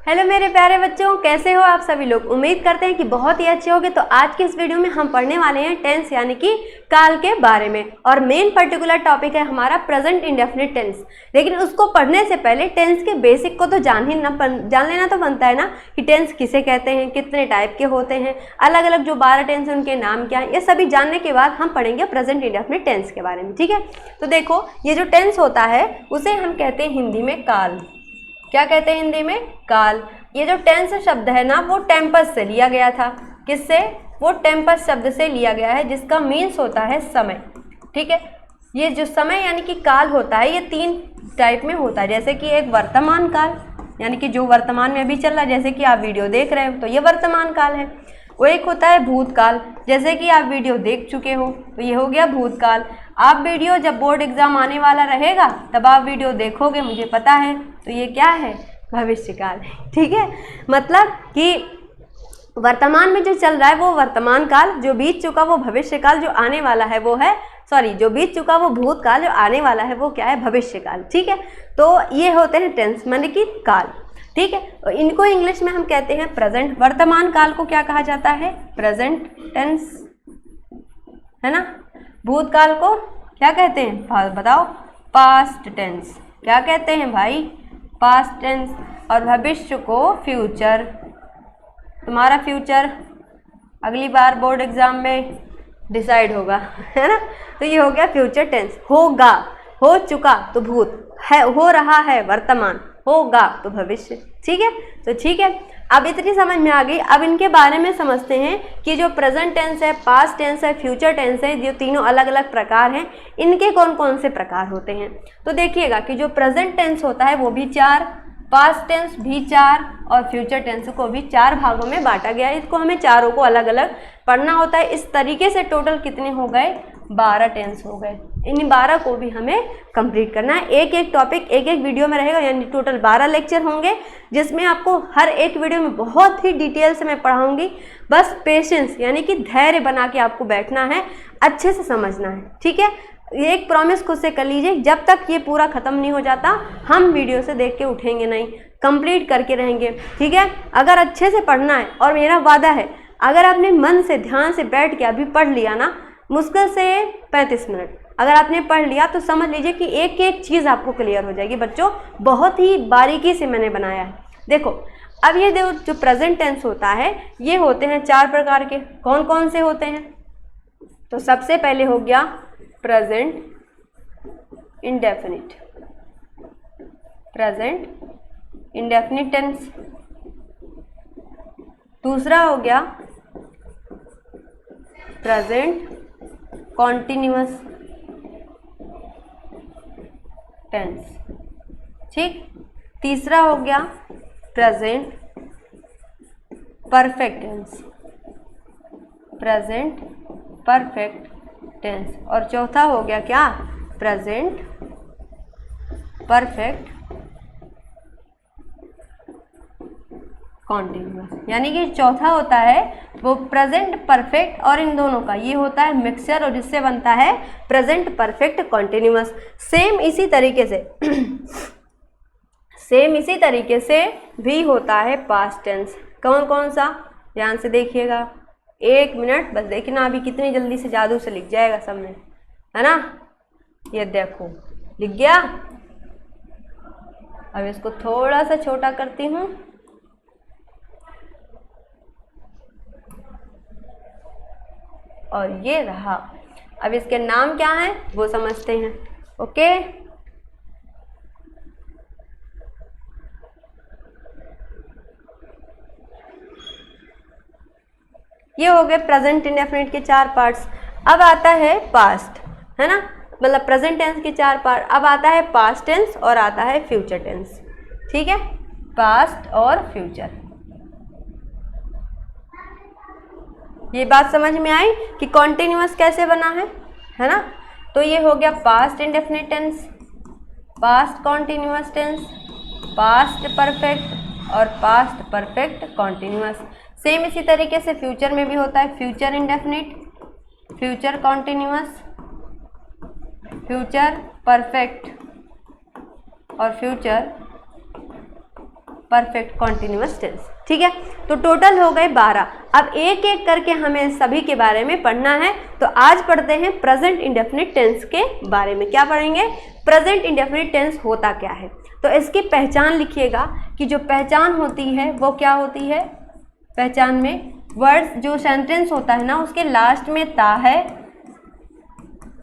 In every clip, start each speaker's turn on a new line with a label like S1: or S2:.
S1: Hello मेरे प्यारे बच्चों, कैसे हो आप सभी लोग। उम्मीद करते हैं कि बहुत ही अच्छे होंगे। तो आज के इस वीडियो में हम पढ़ने वाले हैं टेंस यानी कि काल के बारे में। और मेन पर्टिकुलर टॉपिक है हमारा प्रेजेंट इंडेफिनिट टेंस। लेकिन उसको पढ़ने से पहले टेंस के बेसिक को तो जान लेना तो बनता है ना, कि टेंस किसे कहते हैं, कितने टाइप के होते हैं, अलग अलग जो 12 टेंस हैं उनके नाम क्या है। ये सभी जानने के बाद हम पढ़ेंगे प्रेजेंट इंडेफिनिट टेंस के बारे में। ठीक है, तो देखो ये जो टेंस होता है उसे हम कहते हैं हिंदी में काल। क्या कहते हैं हिंदी में? काल। ये जो टेंस शब्द है ना, वो टेम्पस से लिया गया था। किससे? वो टेम्पस शब्द से लिया गया है, जिसका मीन्स होता है समय। ठीक है, ये जो समय यानी कि काल होता है, ये 3 टाइप में होता है। जैसे कि एक वर्तमान काल, यानी कि जो वर्तमान में अभी चल रहा है, जैसे कि आप वीडियो देख रहे हो तो ये वर्तमान काल है। वो एक होता है भूतकाल, जैसे कि आप वीडियो देख चुके हो तो ये हो गया भूतकाल। आप वीडियो जब बोर्ड एग्जाम आने वाला रहेगा तब आप वीडियो देखोगे, मुझे पता है, तो ये क्या है? भविष्यकाल। ठीक है, मतलब कि वर्तमान में जो चल रहा है वो वर्तमान काल, जो बीत चुका वो भविष्यकाल, जो आने वाला है वो है जो बीत चुका वो भूतकाल, जो आने वाला है वो क्या है? भविष्यकाल। ठीक है, तो ये होते हैं टेंस माने कि काल। ठीक है, और इनको इंग्लिश में हम कहते हैं प्रेजेंट। वर्तमान काल को क्या कहा जाता है? प्रेजेंट टेंस, है ना। भूतकाल को क्या कहते हैं? बताओ। Past tense. क्या कहते हैं भाई? Past tense. और भविष्य को फ्यूचर। तुम्हारा फ्यूचर अगली बार बोर्ड एग्जाम में डिसाइड होगा, है ना। तो ये हो गया फ्यूचर टेंस। होगा, हो चुका तो भूत है, हो रहा है वर्तमान, होगा तो भविष्य। ठीक है, तो ठीक है, अब इतनी समझ में आ गई। अब इनके बारे में समझते हैं कि जो प्रेजेंट टेंस है, पास्ट टेंस है, फ्यूचर टेंस है, जो तीनों अलग अलग प्रकार हैं, इनके कौन कौन से प्रकार होते हैं। तो देखिएगा कि जो प्रेजेंट टेंस होता है वो भी 4, पास्ट टेंस भी 4 और फ्यूचर टेंस को भी 4 भागों में बांटा गया है। इसको हमें चारों को अलग अलग पढ़ना होता है। इस तरीके से टोटल कितने हो गए? 12 टेंस हो गए। इन 12 को भी हमें कंप्लीट करना है। एक एक टॉपिक एक एक वीडियो में रहेगा, यानी टोटल 12 लेक्चर होंगे, जिसमें आपको हर एक वीडियो में बहुत ही डिटेल से मैं पढ़ाऊंगी। बस पेशेंस यानी कि धैर्य बना के आपको बैठना है, अच्छे से समझना है। ठीक है, एक प्रॉमिस खुद से कर लीजिए, जब तक ये पूरा खत्म नहीं हो जाता हम वीडियो से देख के उठेंगे नहीं, कंप्लीट करके रहेंगे। ठीक है, अगर अच्छे से पढ़ना है, और मेरा वादा है अगर आपने मन से ध्यान से बैठ के अभी पढ़ लिया ना, मुश्किल से 35 मिनट अगर आपने पढ़ लिया तो समझ लीजिए कि एक एक चीज़ आपको क्लियर हो जाएगी। बच्चों बहुत ही बारीकी से मैंने बनाया है। देखो अब ये जो प्रेजेंट टेंस होता है, ये होते हैं 4 प्रकार के। कौन कौन से होते हैं? तो सबसे पहले हो गया present indefinite, present indefinite tense. दूसरा हो गया प्रेजेंट कॉन्टिन्यूअस टेंस। ठीक, तीसरा हो गया present perfect tense, present perfect tense. और चौथा हो गया क्या? Present perfect continuous. यानी कि चौथा होता है वो प्रेजेंट परफेक्ट, और इन दोनों का ये होता है मिक्सचर, और जिससे बनता है प्रेजेंट परफेक्ट कॉन्टिन्यूअस। सेम इसी तरीके से भी होता है पास्ट टेंस। कौन कौन सा? ध्यान से देखिएगा, 1 मिनट बस देखना, अभी कितनी जल्दी से जादू से लिख जाएगा सब में, है ना। ये देखो लिख गया। अब इसको थोड़ा सा छोटा करती हूँ, और ये रहा। अब इसके नाम क्या हैं वो समझते हैं। ओके, ये हो गए प्रेजेंट इंडेफिनिट के 4 पार्ट्स। अब आता है पास्ट, है ना, मतलब प्रेजेंट टेंस के 4 पार्ट। अब आता है पास्ट टेंस और आता है फ्यूचर टेंस। ठीक है, पास्ट और फ्यूचर। ये बात समझ में आई कि कॉन्टिन्यूअस कैसे बना है ना। तो ये हो गया past indefinite tense, past continuous tense, past perfect और पास्ट परफेक्ट कॉन्टिन्यूअस। सेम इसी तरीके से फ्यूचर में भी होता है, future indefinite, future continuous, future perfect और फ्यूचर परफेक्ट कॉन्टिन्यूअस टेंस। ठीक है, तो टोटल हो गए 12। अब एक एक करके हमें सभी के बारे में पढ़ना है। तो आज पढ़ते हैं प्रेजेंट इंडेफिनिट टेंस के बारे में। क्या पढ़ेंगे? प्रेजेंट इंडेफिनिट टेंस होता क्या है। तो इसकी पहचान लिखिएगा कि जो पहचान होती है वो क्या होती है। पहचान में वर्ड्स, जो सेंटेंस होता है ना, उसके लास्ट में ता है,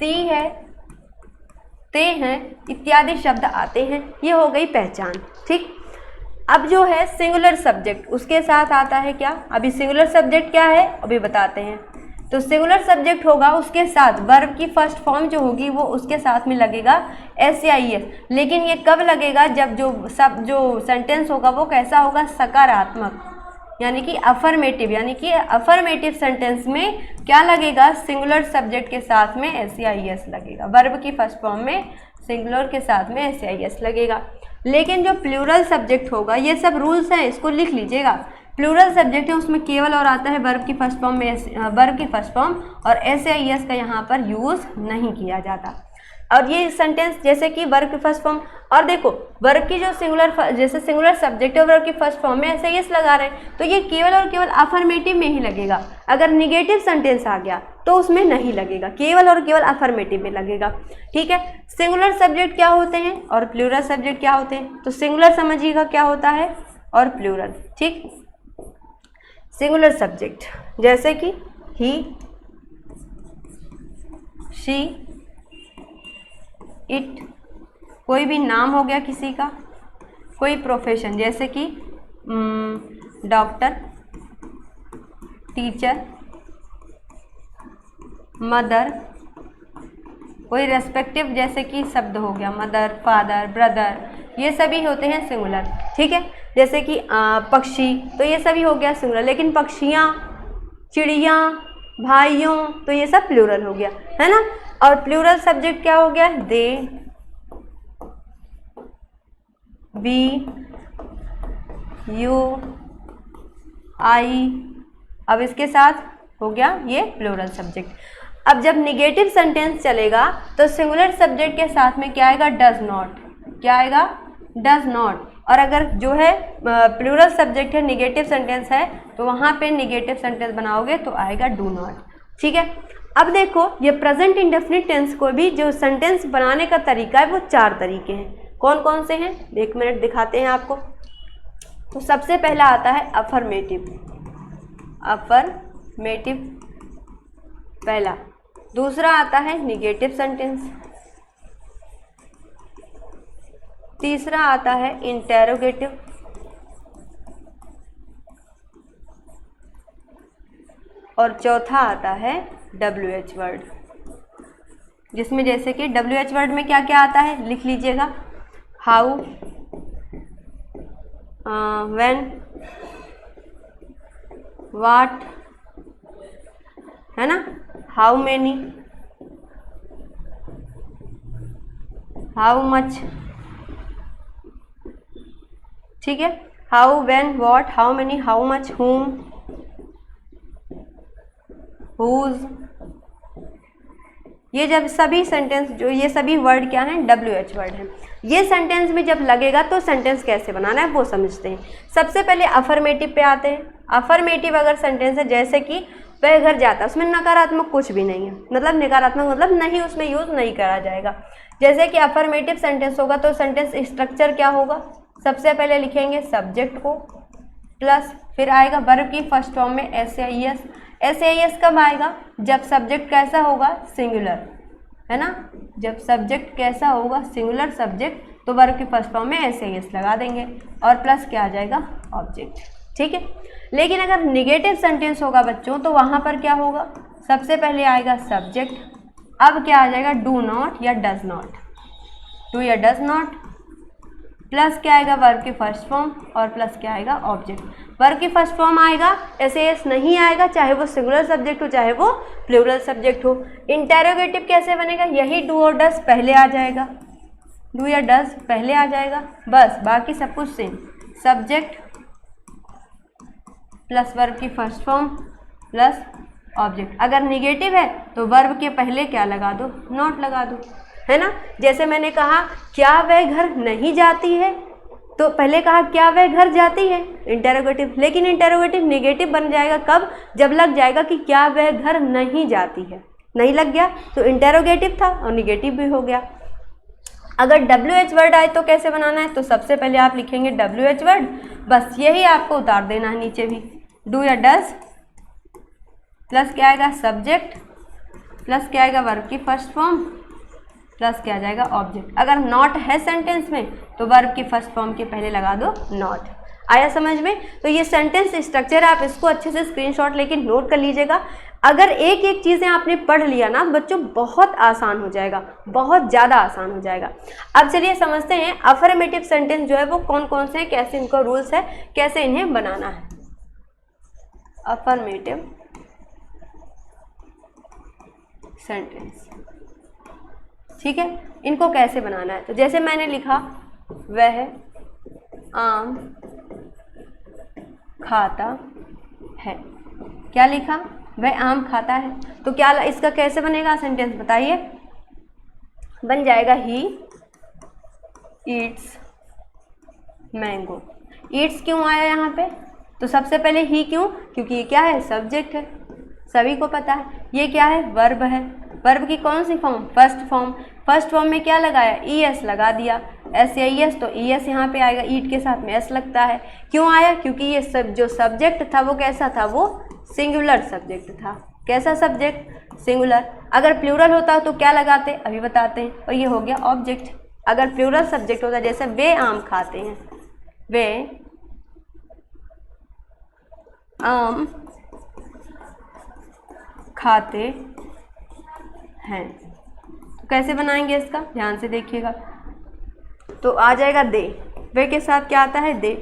S1: ती है, ते हैं इत्यादि शब्द आते हैं। ये हो गई पहचान। ठीक, अब जो है सिंगुलर सब्जेक्ट, उसके साथ आता है क्या। अभी सिंगुलर सब्जेक्ट क्या है अभी बताते हैं। तो सिंगुलर सब्जेक्ट होगा, उसके साथ वर्ब की फर्स्ट फॉर्म जो होगी वो उसके साथ में लगेगा SAIS। लेकिन ये कब लगेगा? जब जो सेंटेंस होगा वो कैसा होगा? सकारात्मक, यानी कि अफर्मेटिव। यानी कि अफर्मेटिव सेंटेंस में क्या लगेगा? सिंगुलर सब्जेक्ट के साथ में SAIS लगेगा। वर्ब की फर्स्ट फॉर्म में सिंगुलर के साथ में SAIS लगेगा। लेकिन जो प्लूरल सब्जेक्ट होगा, ये सब रूल्स हैं, इसको लिख लीजिएगा। प्लूरल सब्जेक्ट है उसमें केवल और आता है वर्ब की फर्स्ट फॉर्म में वर्ब की फर्स्ट फॉर्म, और SAIS का यहाँ पर यूज़ नहीं किया जाता। और ये सेंटेंस जैसे कि वर्ब की फर्स्ट फॉर्म, और देखो वर्ब की जो जैसे सिंगुलर सब्जेक्ट है वर्ब की फर्स्ट फॉर्म में SAIS लगा रहे हैं, तो ये केवल और केवल अफर्मेटिव में ही लगेगा। अगर निगेटिव सेंटेंस आ गया तो उसमें नहीं लगेगा, केवल और केवल अफर्मेटिव में लगेगा। ठीक है, सिंगुलर सब्जेक्ट क्या होते हैं और प्लूरल सब्जेक्ट क्या होते हैं। तो सिंगुलर समझिएगा क्या होता है और प्लूरल। ठीक, सिंगुलर सब्जेक्ट जैसे कि ही, शी, इट, कोई भी नाम हो गया किसी का, कोई प्रोफेशन जैसे कि डॉक्टर, टीचर, मदर, कोई रेस्पेक्टिव जैसे कि शब्द हो गया मदर, फादर, ब्रदर, ये सभी होते हैं सिंगुलर। ठीक है, जैसे कि पक्षी, तो ये सभी हो गया सिंगुलर। लेकिन पक्षियाँ, चिड़िया, भाइयों, तो ये सब प्लूरल हो गया, है ना। और प्लूरल सब्जेक्ट क्या हो गया? दे, वी, यू, आई। अब इसके साथ हो गया ये प्लूरल सब्जेक्ट। अब जब निगेटिव सेंटेंस चलेगा तो सिंगुलर सब्जेक्ट के साथ में क्या आएगा? Does not. क्या आएगा? Does not. और अगर जो है प्लूरल सब्जेक्ट है, निगेटिव सेंटेंस है, तो वहाँ पे निगेटिव सेंटेंस बनाओगे तो आएगा डू नॉट। ठीक है, अब देखो ये प्रेजेंट इंडेफिनिट टेंस को भी जो सेंटेंस बनाने का तरीका है वो 4 तरीके हैं। कौन कौन से हैं? 1 मिनट दिखाते हैं आपको। तो सबसे पहला आता है अफर्मेटिव। अफर्मेटिव पहला। दूसरा आता है निगेटिव सेंटेंस। तीसरा आता है इंटेरोगेटिव। और चौथा आता है WH वर्ड, जिसमें जैसे कि WH वर्ड में क्या क्या आता है लिख लीजिएगा। हाउ, व्हेन, व्हाट, है ना, हाउ मेनी, हाउ मच। ठीक है, how, when, what, how many, how much, whom, whose। ये जब सभी सेंटेंस जो ये सभी वर्ड क्या हैं? WH वर्ड हैं। ये सेंटेंस में जब लगेगा तो सेंटेंस कैसे बनाना है वो समझते हैं। सबसे पहले अफर्मेटिव पे आते हैं। अफर्मेटिव अगर सेंटेंस है जैसे कि वह घर जाता, उसमें नकारात्मक कुछ भी नहीं है, मतलब नकारात्मक मतलब नहीं, उसमें यूज़ नहीं करा जाएगा। जैसे कि अफर्मेटिव सेंटेंस होगा तो सेंटेंस स्ट्रक्चर क्या होगा? सबसे पहले लिखेंगे सब्जेक्ट को प्लस फिर आएगा वर्ब की फर्स्ट फॉर्म में SAIS। SAIS कब आएगा? जब सब्जेक्ट कैसा होगा? सिंगुलर, है ना। जब सब्जेक्ट कैसा होगा? सिंगुलर सब्जेक्ट, तो वर्ब की फर्स्ट फॉर्म में SAIS लगा देंगे और प्लस क्या आ जाएगा? ऑब्जेक्ट। ठीक है, लेकिन अगर निगेटिव सेंटेंस होगा बच्चों तो वहाँ पर क्या होगा? सबसे पहले आएगा सब्जेक्ट, अब क्या आ जाएगा? डू नॉट या डज नॉट, डू या डज नॉट, प्लस क्या आएगा? वर्ब की फर्स्ट फॉर्म और प्लस क्या आएगा? ऑब्जेक्ट। वर्ब की फर्स्ट फॉर्म आएगा, SAIS नहीं आएगा, चाहे वो सिंगुलर सब्जेक्ट हो चाहे वो प्लूरल सब्जेक्ट हो। इंटेरोगेटिव कैसे बनेगा? यही डू और डज पहले आ जाएगा, डू या डज पहले आ जाएगा, बस बाकी सब कुछ सेम। सब्जेक्ट प्लस वर्ब की फर्स्ट फॉर्म प्लस ऑब्जेक्ट। अगर निगेटिव है तो वर्ब के पहले क्या लगा दो? नॉट लगा दो, है ना। जैसे मैंने कहा क्या वह घर नहीं जाती है, तो पहले कहा क्या वह घर जाती है, इंटेरोगेटिव, लेकिन इंटेरोगेटिव नेगेटिव बन जाएगा कब, जब लग जाएगा कि क्या वह घर नहीं जाती है, नहीं लग गया तो इंटेरोगेटिव था और नेगेटिव भी हो गया। अगर WH वर्ड आए तो कैसे बनाना है, तो सबसे पहले आप लिखेंगे WH वर्ड, बस यही आपको उतार देना है नीचे भी, डू या डज प्लस क्या आएगा सब्जेक्ट प्लस क्या आएगा वर्ब की फर्स्ट फॉर्म प्लस क्या आ जाएगा ऑब्जेक्ट। अगर नॉट है सेंटेंस में तो वर्ब की फर्स्ट फॉर्म के पहले लगा दो नॉट। आया समझ में? तो ये सेंटेंस स्ट्रक्चर है, आप इसको अच्छे से स्क्रीनशॉट लेके नोट कर लीजिएगा। अगर एक एक चीज़ें आपने पढ़ लिया ना बच्चों, बहुत आसान हो जाएगा, बहुत ज़्यादा आसान हो जाएगा। अब चलिए समझते हैं अफर्मेटिव सेंटेंस जो है वो कौन कौन से हैं, कैसे इनको रूल्स है, कैसे इन्हें बनाना है। अफर्मेटिव सेंटेंस, ठीक है, इनको कैसे बनाना है। तो जैसे मैंने लिखा वह आम खाता है, क्या लिखा, वह आम खाता है, तो क्या इसका कैसे बनेगा सेंटेंस बताइए, बन जाएगा ही ईट्स मैंगो। ईट्स क्यों आया यहाँ पे, तो सबसे पहले ही क्यों, क्योंकि ये क्या है सब्जेक्ट है, सभी को पता है। ये क्या है वर्ब है, वर्ब की कौन सी form, first form, first form में क्या लगाया ES लगा दिया, SAES, तो ES यहाँ पे आएगा, ईट के साथ में S लगता है। क्यों आया, क्योंकि ये सब जो सब्जेक्ट था वो कैसा था, वो सिंगुलर सब्जेक्ट था। कैसा सब्जेक्ट, सिंगुलर। अगर प्लूरल होता तो क्या लगाते, अभी बताते हैं, और ये हो गया ऑब्जेक्ट। अगर प्लूरल सब्जेक्ट होता जैसे वे आम खाते हैं, वे आम खाते हैं, तो कैसे बनाएंगे इसका, ध्यान से देखिएगा। तो आ जाएगा दे, वे के साथ क्या आता है दे,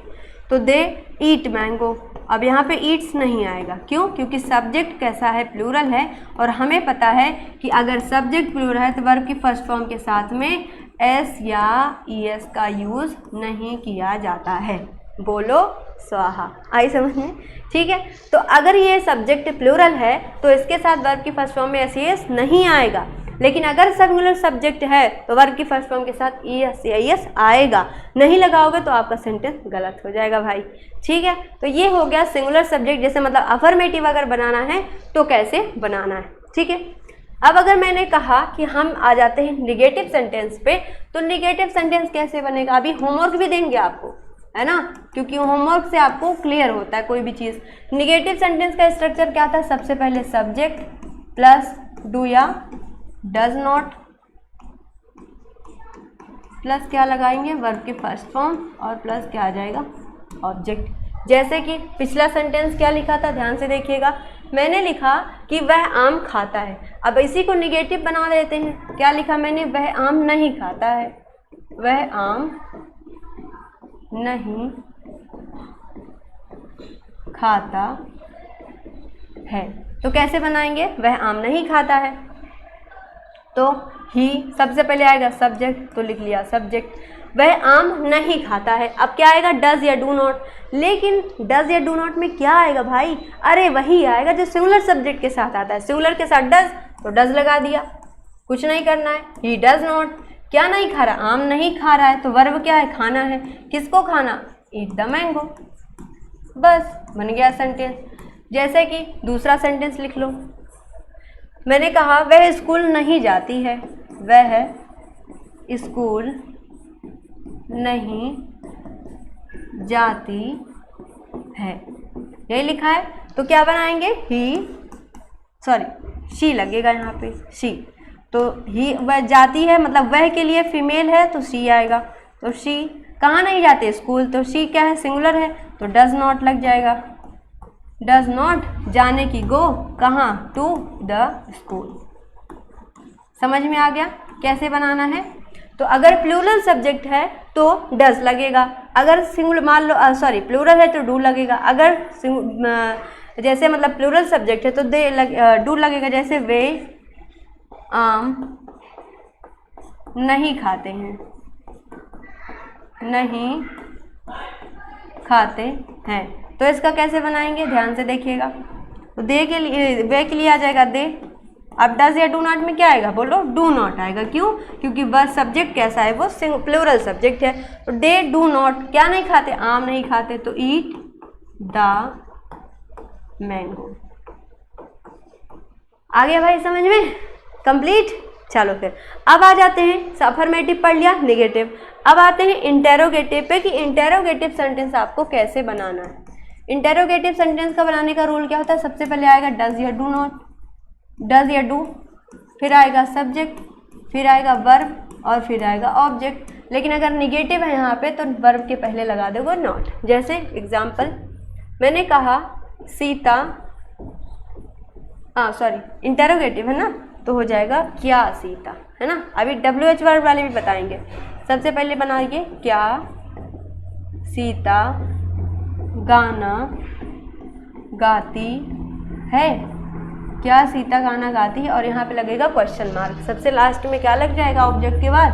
S1: तो दे ईट मैंगो। अब यहाँ पे ईट्स नहीं आएगा, क्यों, क्योंकि सब्जेक्ट कैसा है प्लूरल है, और हमें पता है कि अगर सब्जेक्ट प्लूरल है तो वर्ब की फर्स्ट फॉर्म के साथ में S या ES का यूज़ नहीं किया जाता है। बोलो स्वाहा, आई समझ में? ठीक है, तो अगर ये सब्जेक्ट प्लूरल है तो इसके साथ वर्ब की फर्स्ट फॉर्म में SES नहीं आएगा, लेकिन अगर सिंगुलर सब्जेक्ट है तो वर्ब की फर्स्ट फॉर्म के साथ ES या ES आएगा। नहीं लगाओगे तो आपका सेंटेंस गलत हो जाएगा भाई, ठीक है। तो ये हो गया सिंगुलर सब्जेक्ट, जैसे मतलब अफर्मेटिव अगर बनाना है तो कैसे बनाना है, ठीक है। अब अगर मैंने कहा कि हम आ जाते हैं निगेटिव सेंटेंस पे, तो निगेटिव सेंटेंस कैसे बनेगा, अभी होमवर्क भी देंगे आपको, है ना, क्योंकि होमवर्क से आपको क्लियर होता है कोई भी चीज़। निगेटिव सेंटेंस का स्ट्रक्चर क्या था, सबसे पहले सब्जेक्ट प्लस डू या डज नॉट प्लस क्या लगाएंगे वर्ब के फर्स्ट फॉर्म और प्लस क्या आ जाएगा ऑब्जेक्ट। जैसे कि पिछला सेंटेंस क्या लिखा था, ध्यान से देखिएगा, मैंने लिखा कि वह आम खाता है। अब इसी को निगेटिव बना देते हैं, क्या लिखा मैंने, वह आम नहीं खाता है, वह आम नहीं खाता है। तो कैसे बनाएंगे, वह आम नहीं खाता है, तो ही सबसे पहले आएगा सब्जेक्ट, तो लिख लिया सब्जेक्ट, वह आम नहीं खाता है। अब क्या आएगा, डज या डू नॉट, लेकिन डज या डू नॉट में क्या आएगा भाई, अरे वही आएगा जो सिंगुलर सब्जेक्ट के साथ आता है। सिंगुलर के साथ डज, तो डज लगा दिया, कुछ नहीं करना है। ही डज नॉट, क्या नहीं खा रहा, आम नहीं खा रहा है, तो वर्ब क्या है, खाना है। किसको खाना, ईट द मैंगो, बस बन गया सेंटेंस। जैसे कि दूसरा सेंटेंस लिख लो, मैंने कहा वह स्कूल नहीं जाती है, वह स्कूल नहीं जाती है, यही लिखा है। तो क्या बनाएंगे, शी लगेगा यहाँ पे, शी, तो ही वह जाती है मतलब वह के लिए फीमेल है तो शी आएगा। तो शी कहाँ नहीं जाती, स्कूल, तो शी क्या है, सिंगुलर है, तो डज नॉट लग जाएगा। डज नॉट जाने की, गो कहाँ, टू द स्कूल। समझ में आ गया कैसे बनाना है। तो अगर प्लूरल सब्जेक्ट है तो डज लगेगा, अगर सिंगुलर मान लो प्लूरल है तो डू लगेगा। अगर जैसे मतलब प्लूरल सब्जेक्ट है तो डू लगेगा, जैसे वे आम नहीं खाते हैं, नहीं खाते हैं, तो इसका कैसे बनाएंगे, ध्यान से देखिएगा। तो दे के लिए, वे के लिए आ जाएगा दे, अब डज या डू नॉट में क्या आएगा, बोलो डू नॉट आएगा। क्यों? क्योंकि वह सब्जेक्ट कैसा है, वो प्लूरल सब्जेक्ट है। तो दे डू नॉट क्या नहीं खाते, आम नहीं खाते, तो ईट द मैंगो। आ गया भाई समझ में? कंप्लीट। चलो फिर अब आ जाते हैं, अफर्मेटिव पढ़ लिया, नेगेटिव। अब आते हैं इंटेरोगेटिव पे कि इंटेरोगेटिव सेंटेंस आपको कैसे बनाना है। इंटेरोगेटिव सेंटेंस का बनाने का रूल क्या होता है, सबसे पहले आएगा डज या डू नॉट, डज या डू, फिर आएगा सब्जेक्ट, फिर आएगा वर्ब और फिर आएगा ऑब्जेक्ट। लेकिन अगर निगेटिव है यहाँ पे तो वर्ब के पहले लगा दोगे नॉट। जैसे एग्जाम्पल मैंने कहा सीता, सॉरी इंटेरोगेटिव है ना, तो हो जाएगा क्या सीता, है ना। अभी WH वर्ब वाले भी बताएंगे। सबसे पहले बनाइए क्या सीता गाना गाती है, क्या सीता गाना गाती है, और यहाँ पे लगेगा क्वेश्चन मार्क। सबसे लास्ट में क्या लग जाएगा, ऑब्जेक्ट के बाद,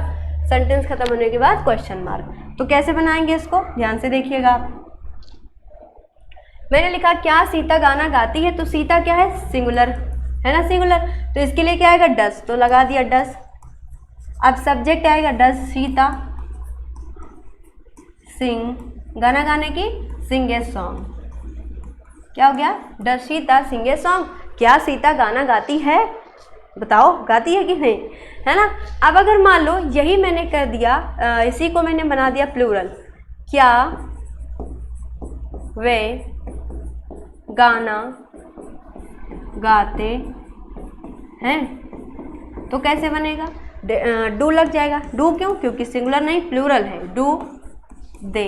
S1: सेंटेंस खत्म होने के बाद क्वेश्चन मार्क। तो कैसे बनाएंगे इसको, ध्यान से देखिएगा आप। मैंने लिखा क्या सीता गाना गाती है, तो सीता क्या है, सिंगुलर है ना, सिंगुलर, तो इसके लिए क्या आएगा डस, तो लगा दिया डस। अब सब्जेक्ट आएगा डस सीता सिंग, गाना गाने की, सिंग ए सॉन्ग। क्या हो गया, डस सीता सिंग ए सॉन्ग। क्या सीता गाना गाती है, बताओ गाती है कि नहीं, है ना। अब अगर मान लो यही मैंने कर दिया, इसी को मैंने बना दिया प्लूरल, क्या वे गाना गाते हैं, तो कैसे बनेगा, डू लग जाएगा। डू क्यों, क्योंकि सिंगुलर नहीं प्लूरल है। Do they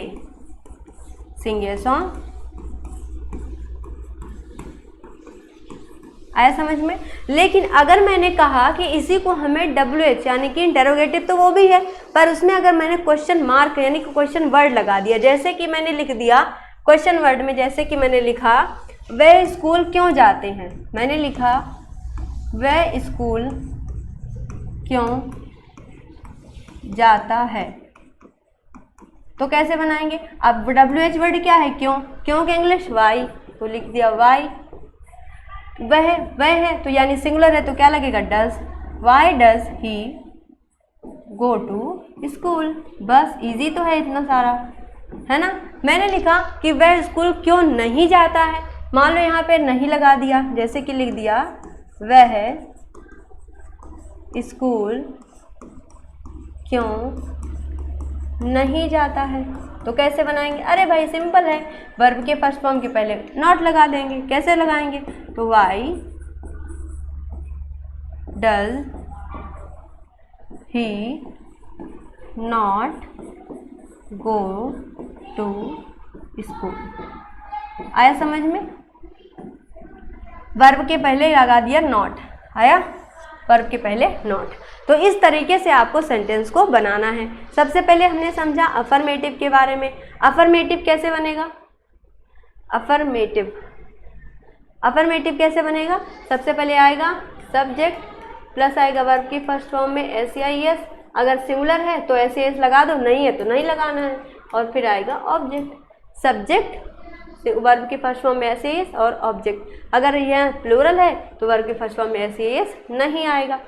S1: sing a song. आया समझ में। लेकिन अगर मैंने कहा कि इसी को हमें WH यानी कि इंटेरोगेटिव, तो वो भी है, पर उसमें अगर मैंने क्वेश्चन मार्क यानी कि क्वेश्चन वर्ड लगा दिया, जैसे कि मैंने लिख दिया क्वेश्चन वर्ड में, जैसे कि मैंने लिखा वे स्कूल क्यों जाते हैं, मैंने लिखा वे स्कूल क्यों जाता है, तो कैसे बनाएंगे। अब WH वर्ड क्या है, क्यों, क्यों के इंग्लिश वाई, तो लिख दिया वाई। वह है तो यानी सिंगुलर है, तो क्या लगेगा does. Why does he go to school. बस इजी तो है इतना सारा, है ना। मैंने लिखा कि वह स्कूल क्यों नहीं जाता है, मान लो यहाँ पे नहीं लगा दिया, जैसे कि लिख दिया वह स्कूल क्यों नहीं जाता है, तो कैसे बनाएंगे। अरे भाई सिंपल है, वर्ब के फर्स्ट फॉर्म के पहले नॉट लगा देंगे। कैसे लगाएंगे, तो why does he not go to school. आया समझ में, वर्ब के पहले लगा दिया नॉट, आया वर्ब के पहले नॉट। तो इस तरीके से आपको सेंटेंस को बनाना है। सबसे पहले हमने समझा अफर्मेटिव के बारे में। अफर्मेटिव कैसे बनेगा, अफर्मेटिव कैसे बनेगा, सबसे पहले आएगा सब्जेक्ट प्लस आएगा वर्ब की फर्स्ट फॉर्म में SEIS, अगर सिंगुलर है तो SES लगा दो, नहीं है तो नहीं लगाना है, और फिर आएगा ऑब्जेक्ट। सब्जेक्ट वर्ब के फर्स्ट फॉर्म में SES और ऑब्जेक्ट। अगर यह प्लूरल है तो वर्ब के फर्स्ट फॉर्म में SES नहीं आएगा।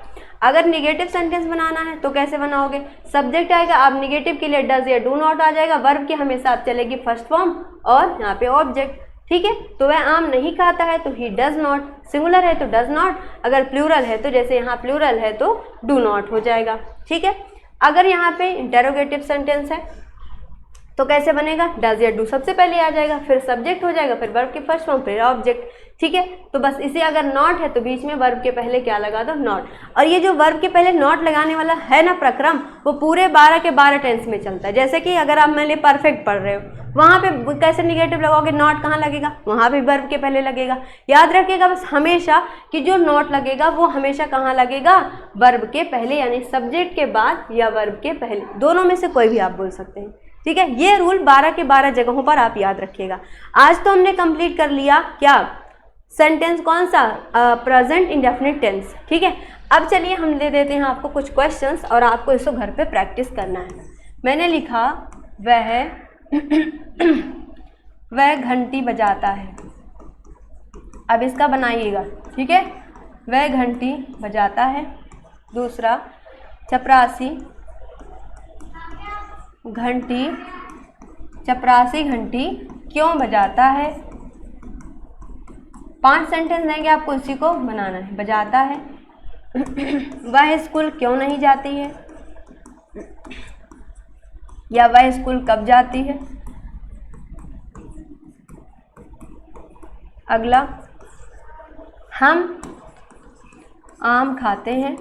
S1: अगर निगेटिव सेंटेंस बनाना है तो कैसे बनाओगे, सब्जेक्ट आएगा, अब निगेटिव के लिए डज या डू नॉट आ जाएगा, वर्ब की हमेशा आप चलेगी फर्स्ट फॉर्म और यहाँ पे ऑब्जेक्ट। ठीक है, तो वह आम नहीं खाता है तो ही डज नॉट, सिंगुलर है तो डज नॉट, अगर प्लूरल है तो जैसे यहाँ प्लूरल है तो डू नॉट हो जाएगा। ठीक है, अगर यहाँ पे इंटेरोगेटिव सेंटेंस है तो कैसे बनेगा, डज या डू सबसे पहले आ जाएगा, फिर सब्जेक्ट हो जाएगा, फिर वर्ब के फर्स्ट फॉर्म, फिर ऑब्जेक्ट। ठीक है, तो बस इसे अगर नॉट है तो बीच में वर्ब के पहले क्या लगा दो, नॉट। और ये जो वर्ब के पहले नॉट लगाने वाला है ना प्रक्रम, वो पूरे 12 के 12 टेंस में चलता है। जैसे कि अगर आप मेरे लिए परफेक्ट पढ़ रहे हो, वहाँ पे कैसे निगेटिव लगाओगे, नॉट कहाँ लगेगा, वहाँ भी वर्ब के पहले लगेगा। याद रखिएगा बस हमेशा कि जो नॉट लगेगा वो हमेशा कहाँ लगेगा, वर्ब के पहले, यानी सब्जेक्ट के बाद या वर्ब के पहले, दोनों में से कोई भी आप बोल सकते हैं। ठीक है, ये रूल 12 के 12 जगहों पर आप याद रखिएगा। आज तो हमने कंप्लीट कर लिया क्या, सेंटेंस कौन सा, प्रेजेंट इंडेफिनिट टेंस। ठीक है, अब चलिए हम दे देते हैं आपको कुछ क्वेश्चंस और आपको इसको घर पे प्रैक्टिस करना है। मैंने लिखा वह घंटी बजाता है। अब इसका बनाइएगा। ठीक है, वह घंटी बजाता है। दूसरा, चपरासी घंटी क्यों बजाता है। 5 सेंटेंस देंगे आपको, इसी को बनाना है। बजाता है, वह स्कूल क्यों नहीं जाती है, या वह स्कूल कब जाती है। अगला, हम आम खाते हैं।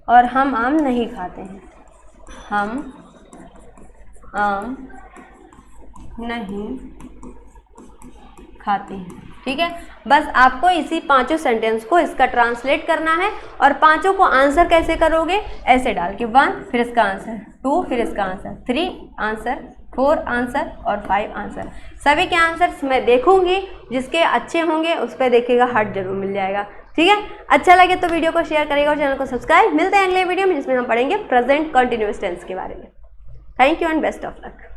S1: और हम आम नहीं खाते हैं। हम आम नहीं खाते हैं। ठीक है, बस आपको इसी 5 सेंटेंस को इसका ट्रांसलेट करना है। और 5 को आंसर कैसे करोगे, ऐसे डाल के 1 फिर इसका आंसर, 2 फिर इसका आंसर, 3 आंसर, 4 आंसर और 5 आंसर। सभी के आंसर्स मैं देखूंगी, जिसके अच्छे होंगे उस पर देखिएगा, हार्ट जरूर मिल जाएगा। ठीक है, अच्छा लगे तो वीडियो को शेयर करिएगा और चैनल को सब्सक्राइब। मिलते हैं अगले वीडियो में, जिसमें हम पढ़ेंगे प्रेजेंट कंटिन्यूअस टेंस के बारे में। Thank you and best of luck.